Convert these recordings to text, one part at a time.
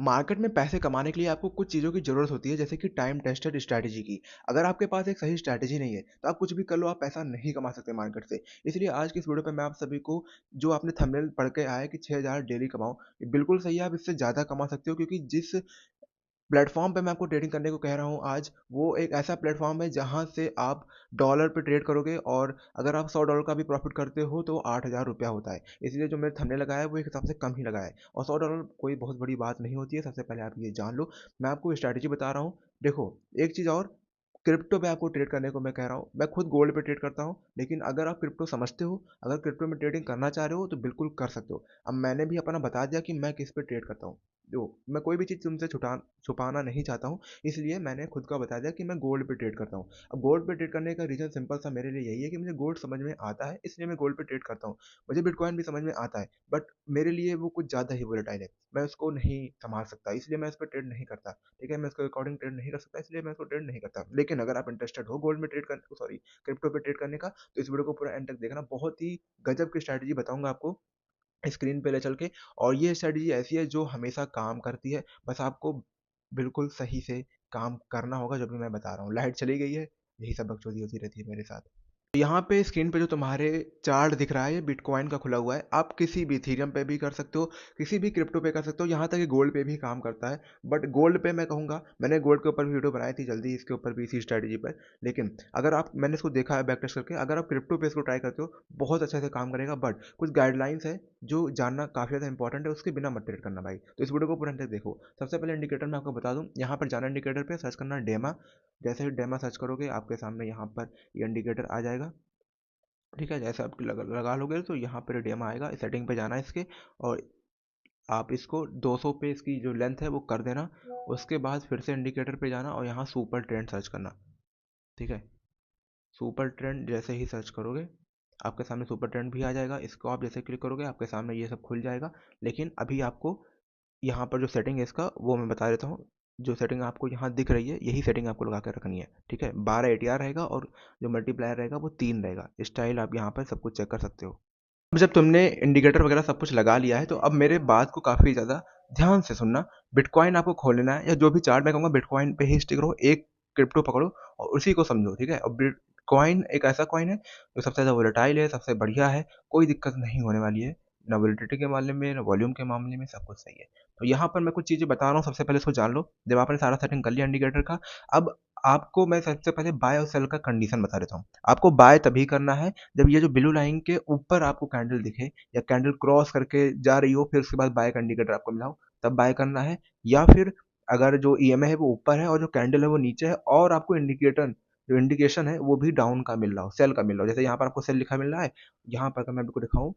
Market में पैसे कमाने के लिए आपको कुछ चीज़ों की ज़रूरत होती है, जैसे कि टाइम टेस्टेड स्ट्रैटेजी की। अगर आपके पास एक सही स्ट्रैटेजी नहीं है, तो आप कुछ भी कर लो, आप पैसा नहीं कमा सकते मार्केट से। इसलिए आज की इस वीडियो पे मैं आप सभी को, जो आपने थंबनेल पढ़ के आया है कि 6000 डेली कमाओ, ये बिल्कुल सही है, आप इससे ज़्यादा कमा सकते हो, क्योंकि जिस प्लेटफ़ॉर्म पे मैं आपको ट्रेडिंग करने को कह रहा हूँ आज, वो एक ऐसा प्लेटफ़ॉर्म है जहाँ से आप डॉलर पे ट्रेड करोगे, और अगर आप $100 का भी प्रॉफ़िट करते हो तो ₹8000 होता है। इसलिए जो मैंने थंबनेल लगाया है वो एक हिसाब से कम ही लगाया है, और $100 कोई बहुत बड़ी बात नहीं होती है, सबसे पहले आप ये जान लो। मैं आपको स्ट्रैटेजी बता रहा हूँ। देखो, एक चीज़ और, क्रिप्टो पे आपको ट्रेड करने को मैं कह रहा हूँ। मैं खुद गोल्ड पे ट्रेड करता हूँ, लेकिन अगर आप क्रिप्टो समझते हो, अगर क्रिप्टो में ट्रेडिंग करना चाह रहे हो तो बिल्कुल कर सकते हो। अब मैंने भी अपना बता दिया कि मैं किस पे ट्रेड करता हूँ। देखो, मैं कोई भी चीज़ तुमसे छुपाना नहीं चाहता हूँ, इसलिए मैंने खुद का बता दिया कि मैं गोल्ड पे ट्रेड करता हूँ। अब गोल्ड पे ट्रेड करने का रीज़न सिंपल सा मेरे लिए यही है कि मुझे गोल्ड समझ में आता है, इसलिए मैं गोल्ड पे ट्रेड करता हूँ। मुझे बिटकॉइन भी समझ में आता है, बट मेरे लिए वो कुछ ज़्यादा ही वोलेटाइल है। मैं उसको नहीं संभाल सकता, इसलिए मैं इस पे ट्रेड नहीं करता। ठीक है? मैं उसके अकॉर्डिंग ट्रेड नहीं कर सकता, इसलिए मैं उसको ट्रेड नहीं करता। लेकिन अगर आप इंटरेस्टेड हो गोल्ड में ट्रेड कर सॉरी क्रिप्टो पे ट्रेड करने का, तो इस वीडियो को पूरा एंड तक देखना। बहुत ही गजब की स्ट्रैटेजी बताऊँगा आपको स्क्रीन पे ले चल के, और ये स्ट्रैटेजी ऐसी है जो हमेशा काम करती है। बस आपको बिल्कुल सही से काम करना होगा, जो भी मैं बता रहा हूँ। लाइट चली गई है, यही सब बकचोदी होती रहती है मेरे साथ। तो यहाँ पे स्क्रीन पे जो तुम्हारे चार्ट दिख रहा है, ये बिटकॉइन का खुला हुआ है। आप किसी भी इथेरियम पे भी कर सकते हो, किसी भी क्रिप्टो पे कर सकते हो, यहाँ तक कि गोल्ड पे भी काम करता है। बट गोल्ड पे मैं कहूँगा, मैंने गोल्ड के ऊपर भी वीडियो बनाई थी जल्दी, इसके ऊपर भी इसी स्ट्रैटेजी पर। लेकिन अगर आप, मैंने इसको देखा है बैक टेस्ट करके, अगर आप क्रिप्टो पे इसको ट्राई करते हो, बहुत अच्छे से काम करेगा। बट कुछ गाइडलाइंस है जो जानना काफ़ी ज़्यादा इंपॉर्टेंट है, उसके बिना मत ट्रेड करना भाई। तो इस वीडियो को पूरा अंत तक देखो। सबसे पहले इंडिकेटर मैं आपको बता दूँ, यहाँ पर जाना, इंडिकेटर पे सर्च करना डेमा। जैसे ही डेमा सर्च करोगे, आपके सामने यहाँ पर ये इंडिकेटर आ जाएगा। ठीक है? जैसे आप लगा लोगे तो यहाँ पर डेमा आएगा, सेटिंग पे जाना है इसके, और आप इसको 200 पे इसकी जो लेंथ है वो कर देना। उसके बाद फिर से इंडिकेटर पे जाना और यहाँ सुपर ट्रेंड सर्च करना। ठीक है? सुपर ट्रेंड जैसे ही सर्च करोगे, आपके सामने सुपर ट्रेंड भी आ जाएगा। इसको आप जैसे क्लिक करोगे, आपके सामने ये सब खुल जाएगा। लेकिन अभी आपको यहाँ पर जो सेटिंग है इसका, वो मैं बता देता हूँ। जो सेटिंग आपको यहाँ दिख रही है, यही सेटिंग आपको लगा कर रखनी है। ठीक है? 12 एटीआर रहेगा, और जो मल्टीप्लायर रहेगा वो 3 रहेगा। स्टाइल आप यहाँ पर सब कुछ चेक कर सकते हो। अब जब तुमने इंडिकेटर वगैरह सब कुछ लगा लिया है, तो अब मेरे बात को काफ़ी ज़्यादा ध्यान से सुनना। बिटकॉइन आपको खोल लेना है, या जो भी चार्ट मैं कहूँगा बिटकॉइन पे ही स्टिक रहो, एक क्रिप्टो पकड़ो और उसी को समझो। ठीक है? और बिटकॉइन एक ऐसा कॉइन है जो सबसे ज़्यादा वोलेटाइल है, सबसे बढ़िया है, कोई दिक्कत नहीं होने वाली है। ना वोलेटिलिटी के मामले में, ना वॉल्यूम के मामले में, सब कुछ सही है। तो यहाँ पर मैं कुछ चीज़ें बता रहा हूँ, सबसे पहले इसको जान लो। जब आपने सारा सेटिंग कर लिया इंडिकेटर का, अब आपको मैं सबसे पहले बाय और सेल का कंडीशन बता देता हूँ। आपको बाय तभी करना है जब ये जो ब्लू लाइन के ऊपर आपको कैंडल दिखे, या कैंडल क्रॉस करके जा रही हो, फिर उसके बाद बाय का इंडिकेटर आपको मिला हो, तब बाय करना है। या फिर अगर जो ईएमए है वो ऊपर है और जो कैंडल है वो नीचे है, और आपको इंडिकेटर, जो इंडिकेशन है वो भी डाउन का मिल रहा हो, सेल का मिल रहा हो, जैसे यहाँ पर आपको सेल लिखा मिल रहा है। यहाँ पर अगर मैं आपको दिखाऊं,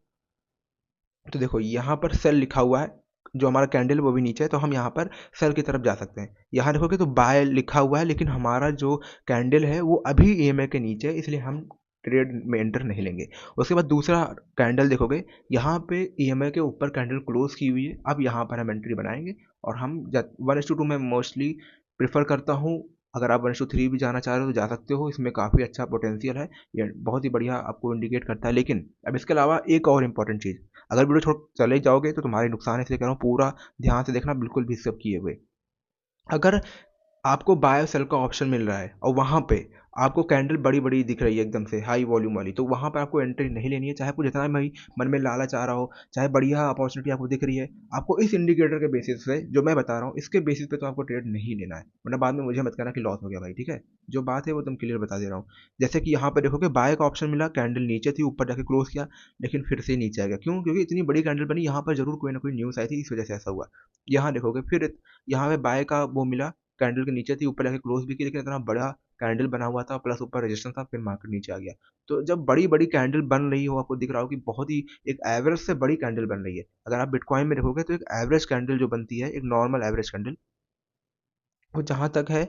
तो देखो यहाँ पर सेल लिखा हुआ है, जो हमारा कैंडल है वो भी नीचे है, तो हम यहाँ पर सेल की तरफ जा सकते हैं। यहाँ देखोगे तो बाय लिखा हुआ है, लेकिन हमारा जो कैंडल है वो अभी ईएमए के नीचे है, इसलिए हम ट्रेड में एंटर नहीं लेंगे। उसके बाद दूसरा कैंडल देखोगे, यहाँ पे ईएमए के ऊपर कैंडल क्लोज की हुई है। अब यहाँ पर हम एंट्री बनाएंगे, और हम 1:2 में मोस्टली प्रेफर करता हूँ। अगर आप 1:3 भी जाना चाह रहे हो तो जा सकते हो, इसमें काफ़ी अच्छा पोटेंशियल है, ये बहुत ही बढ़िया आपको इंडिकेट करता है। लेकिन अब इसके अलावा एक और इम्पॉर्टेंट चीज़, अगर वीडियो छोड़ चले जाओगे तो तुम्हारे नुकसान है, इसलिए कह रहा हूँ पूरा ध्यान से देखना, बिल्कुल भी स्किप किए हुए। अगर आपको बाय और सेल का ऑप्शन मिल रहा है, और वहाँ पे आपको कैंडल बड़ी-बड़ी दिख रही है एकदम से हाई वॉल्यूम वाली, तो वहाँ पे आपको एंट्री नहीं लेनी है, चाहे आपको जितना भी मन में लालच आ रहा हो, चाहे बढ़िया अपॉर्चुनिटी आपको दिख रही है। आपको इस इंडिकेटर के बेसिस पे, जो मैं बता रहा हूँ, इसके बेसिस पे तो आपको ट्रेड नहीं लेना है, वरना बाद में मुझे मत कहना कि लॉस हो गया भाई। ठीक है? जो बात है वो एकदम क्लियर बता दे रहा हूँ। जैसे कि यहाँ पे देखोगे, बाय का ऑप्शन मिला, कैंडल नीचे थी, ऊपर जाके क्लोज किया, लेकिन फिर से नीचे आ गया। क्यों? क्योंकि इतनी बड़ी कैंडल बनी, यहाँ पर जरूर कोई ना कोई न्यूज़ आई थी, इस वजह से ऐसा हुआ। यहाँ देखोगे फिर, यहाँ पे बाय का वो मिला, कैंडल के नीचे थी, ऊपर जाके क्लोज भी की, लेकिन इतना बड़ा कैंडल बना हुआ था, प्लस ऊपर रेजिस्टेंस था, फिर मार्केट नीचे आ गया। तो जब बड़ी बड़ी कैंडल बन रही हो, आपको दिख रहा हो कि बहुत ही एक एवरेज से बड़ी कैंडल बन रही है। अगर आप बिटकॉइन में देखोगे तो एक एवरेज कैंडल जो बनती है, एक नॉर्मल एवरेज कैंडल, वो जहाँ तक है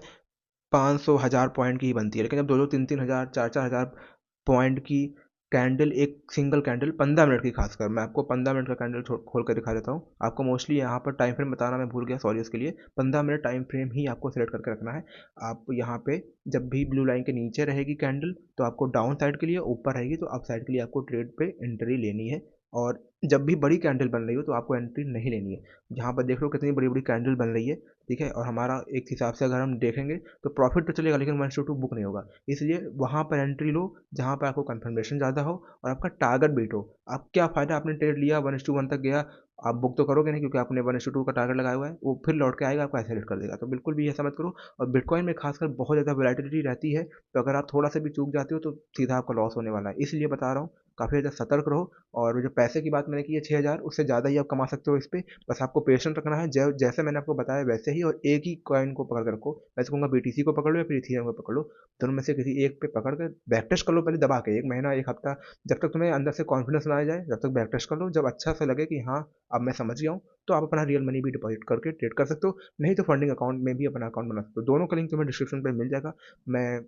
500 हज़ार पॉइंट की ही बनती है। लेकिन जब 2-2 3-3 हज़ार 4-4 हज़ार पॉइंट की कैंडल, एक सिंगल कैंडल 15 मिनट की, खासकर मैं आपको 15 मिनट का कैंडल खोल कर दिखा देता हूँ। आपको मोस्टली यहाँ पर टाइम फ्रेम बताना मैं भूल गया, सॉरी उसके लिए। 15 मिनट टाइम फ्रेम ही आपको सेलेक्ट करके रखना है। आप यहाँ पे जब भी ब्लू लाइन के नीचे रहेगी कैंडल, तो आपको डाउन साइड के लिए, ऊपर रहेगी तो अप साइड के लिए आपको ट्रेड पे एंट्री लेनी है। और जब भी बड़ी कैंडल बन रही हो तो आपको एंट्री नहीं लेनी है। जहाँ पर देख लो कितनी बड़ी-बड़ी कैंडल बन रही है, ठीक है? और हमारा एक हिसाब से अगर हम देखेंगे तो प्रॉफ़िट तो चलेगा लेकिन 1:2 बुक नहीं होगा। इसलिए वहाँ पर एंट्री लो जहाँ पर आपको कन्फर्मेशन ज़्यादा हो और आपका टारगेट बीट हो। अब क्या फ़ायदा आपने ट्रेड लिया 1:1 तक गया, आप बुक तो करोगे नहीं क्योंकि आपने 1:2 का टारगेट लगाया हुआ है, वो फिर लौट के आएगा आपको ऐसे कर देगा। तो बिल्कुल भी ऐसा मत करो और बिटकॉइन में खासकर बहुत ज़्यादा वोलेटिलिटी रहती है, तो अगर आप थोड़ा-सा भी चूक जाते हो तो सीधा आपका लॉस होने वाला है। इसलिए बता रहा हूँ, काफ़ी ज़्यादा सतर्क रहो और जो पैसे की बात मैंने की है 6,000 उससे ज़्यादा ही आप कमा सकते हो इस पे। बस आपको पेशेंस रखना है, ज जैसे मैंने आपको बताया वैसे ही, और एक ही कॉइन को पकड़ के रखो। मैं तो कहूँगा बीटीसी को पकड़ लो या फिर इथेरियम को पकड़ लो। दोनों में से किसी एक पे पकड़ के बैक टेस्ट कर लो पहले दबा के 1 महीना, 1 हफ्ता, जब तक तुम्हें अंदर से कॉन्फिडेंस ना आ जाए, जब तक बैक टेस्ट कर लो। जब अच्छा सा लगे कि हाँ, अब मैं समझ गया हूँ, तो आप अपना रियल मनी भी डिपॉज़िट करके ट्रेड कर सकते हो। नहीं तो फंडिंग अकाउंट में भी अपना अकाउंट बना सकते हो। दोनों का लिंक तुम्हें डिस्क्रिप्शन पे मिल जाएगा। मैं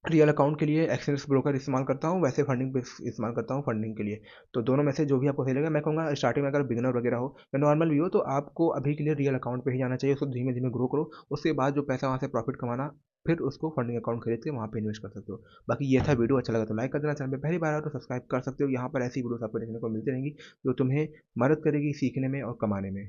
रियल अकाउंट के लिए एक्सचेंज ब्रोकर इस्तेमाल करता हूँ, वैसे फंडिंग पे इस्तेमाल करता हूँ फंडिंग के लिए। तो दोनों में से जो भी आपको सही लगे, मैं कहूँगा स्टार्टिंग में अगर बिगिनर वगैरह हो या नॉर्मल भी हो तो आपको अभी के लिए रियल अकाउंट पे ही जाना चाहिए, उसको धीमे-धीमे ग्रो करो। उसके बाद जो पैसा वहाँ से प्रॉफ़िट कमाना, फिर उसको फंडिंग अकाउंट खरीद के वहाँ पे इन्वेस्ट कर सकते हो। बाकी ये था वीडियो, अच्छा लगा तो लाइक कर देना, चैनल पे पहली बार आए तो सब्सक्राइब कर सकते हो। यहाँ पर ऐसी वीडियोज़ आपको देखने को मिलती रहेंगी, जो तुम्हें मदद करेगी सीखने में और कमाने में।